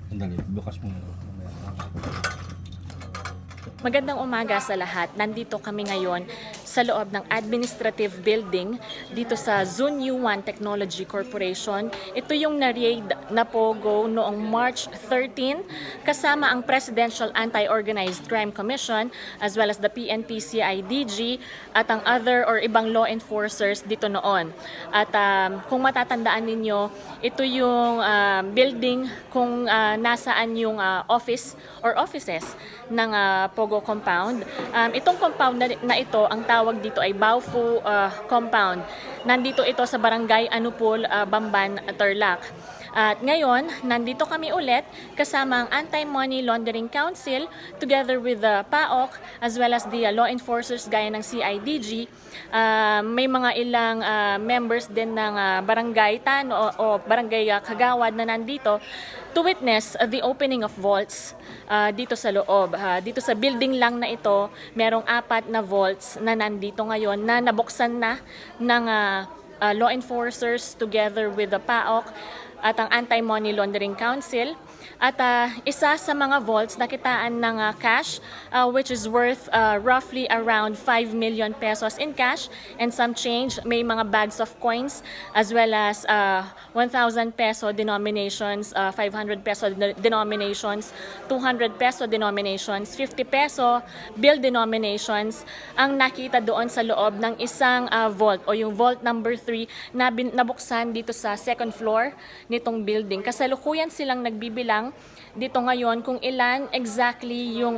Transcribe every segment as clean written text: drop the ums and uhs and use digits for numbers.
Sandali, bukas mo na. Magandang umaga sa lahat. Nandito kami ngayon sa loob ng administrative building dito sa Zone U1 Technology Corporation. Ito yung na-raid na POGO noong March 13 kasama ang Presidential Anti-Organized Crime Commission as well as the PNP CIDG at ang other or ibang law enforcers dito noon. At kung matatandaan ninyo, ito yung building kung nasaan yung office or offices ng POGO compound. Itong compound na ito, ang tawag dito ay Baofu compound. Nandito ito sa Barangay Anupol, Bamban, Tarlac. At ngayon, nandito kami ulit kasama ang Anti-Money Laundering Council together with the PAOK as well as the law enforcers gaya ng CIDG. May mga ilang members din ng Barangay Tano o Barangay Kagawad na nandito to witness the opening of vaults dito sa loob. Dito sa building lang na ito, merong 4 na vaults na nandito ngayon na nabuksan na ng law enforcers together with the PAOK at ang Anti-Money Laundering Council. At isa sa mga vaults nakitaan ng cash which is worth roughly around 5 million pesos in cash and some change. May mga bags of coins as well as 1,000 peso denominations, 500 peso denominations, 200 peso denominations, 50 peso bill denominations ang nakita doon sa loob ng isang vault o yung vault number 3 na nabuksan dito sa second floor nitong building. Kasalukuyan silang nagbibilang dito ngayon kung ilan exactly yung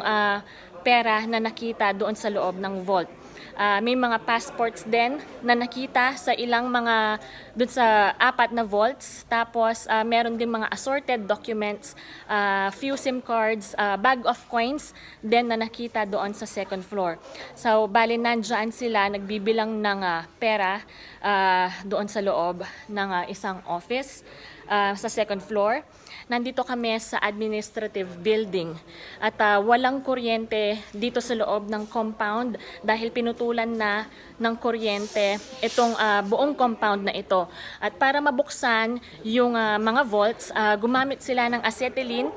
pera na nakita doon sa loob ng vault. May mga passports din na nakita sa ilang mga doon sa 4 na vaults. Tapos meron din mga assorted documents, few SIM cards, bag of coins din na nakita doon sa second floor. So bali nandyan sila nagbibilang ng pera doon sa loob ng isang office sa second floor. Nandito kami sa administrative building at walang kuryente dito sa loob ng compound dahil pinutulan na ng kuryente itong buong compound na ito. At para mabuksan yung mga vaults, gumamit sila ng acetylene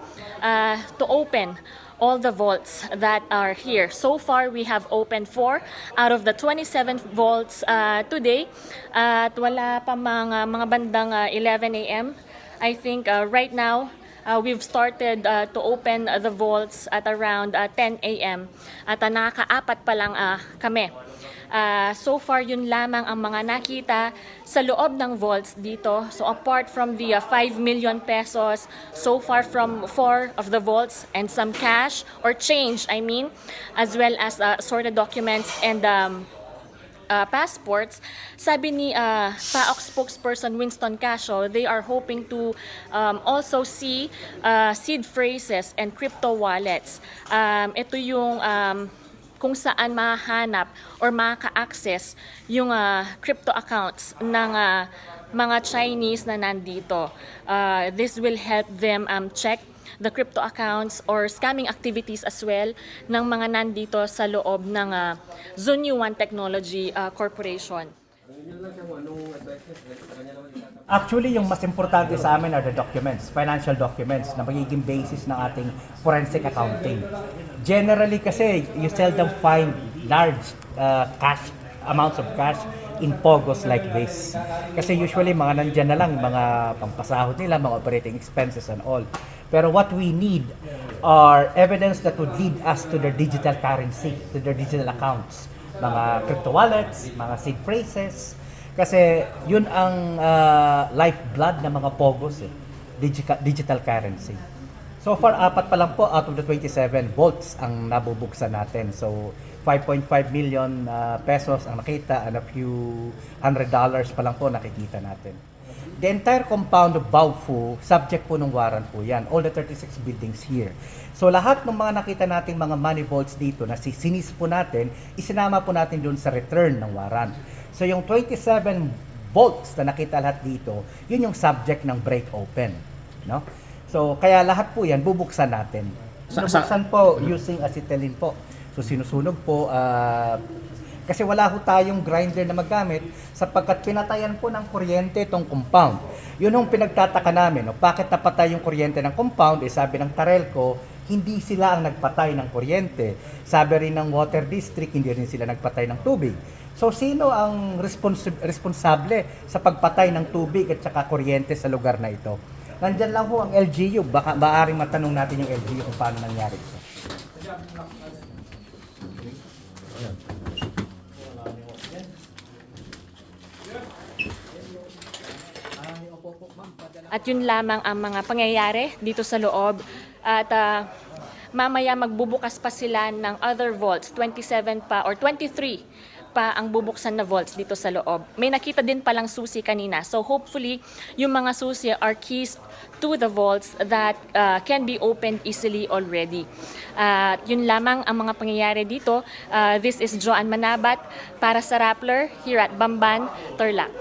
to open all the vaults that are here. So far, we have opened 4 out of the 27 vaults today. At wala pa mga bandang 11 a.m. I think right now, we've started to open the vaults at around 10 a.m. At nakaka-4 pa lang kami. So far, yun lamang ang mga nakita sa loob ng vaults dito. So apart from the 5 million pesos, so far from 4 of the vaults and some cash or change, I mean, as well as assorted documents and passports, sabi ni PAOK spokesperson Winston Casio, they are hoping to also see seed phrases and crypto wallets. Ito yung kung saan mahanap or maka-access yung crypto accounts ng mga Chinese na nandito. This will help them check the crypto accounts or scamming activities as well ng mga nandito sa loob ng Zone U1 Technology Corporation. Actually, yung mas importante sa amin are the documents, financial documents na magiging basis ng ating forensic accounting. Generally kasi, you seldom find large amounts of cash in POGOs like this. Kasi usually mga nandyan na lang, mga pampasahod nila, mga operating expenses and all. Pero what we need are evidence that would lead us to their digital currency, to their digital accounts. Mga crypto wallets, mga seed phrases. Kasi yun ang lifeblood ng mga POGOs, digital currency. So far, 4 pa lang po out of the 27 vaults ang nabubuksan natin. So 5.5 million pesos ang nakita and a few $100 pa lang po nakikita natin. The entire compound of Baofu, subject po ng warrant po yan. All the 36 buildings here. So lahat ng mga nakita nating mga money vaults dito na sinis po natin, isinama po natin doon sa return ng warrant. So yung 27 vaults na nakita lahat dito, yun yung subject ng break open. No? So kaya lahat po yan, bubuksan natin. Bubuksan po using acetylene po. So sinusunog po, Kasi wala ho tayong grinder na magamit sapagkat pinatayan po ng kuryente itong compound. Yun ang pinagtataka namin. No? Bakit napatay yung kuryente ng compound? Sabi ng Tarelco, hindi sila ang nagpatay ng kuryente. Sabi rin ng Water District, hindi rin sila nagpatay ng tubig. So sino ang responsable sa pagpatay ng tubig at saka kuryente sa lugar na ito? Nandyan lang ho ang LGU. Baka maaring matanong natin yung LGU kung paano nangyari ito. At yun lamang ang mga pangyayari dito sa loob. At mamaya magbubukas pa sila ng other vaults, 27 pa or 23 pa ang bubuksan na vaults dito sa loob. May nakita din palang susi kanina. So hopefully, yung mga susi are keys to the vaults that can be opened easily already. Yun lamang ang mga pangyayari dito. This is Joanne Manabat para sa Rappler here at Bamban, Tarlac.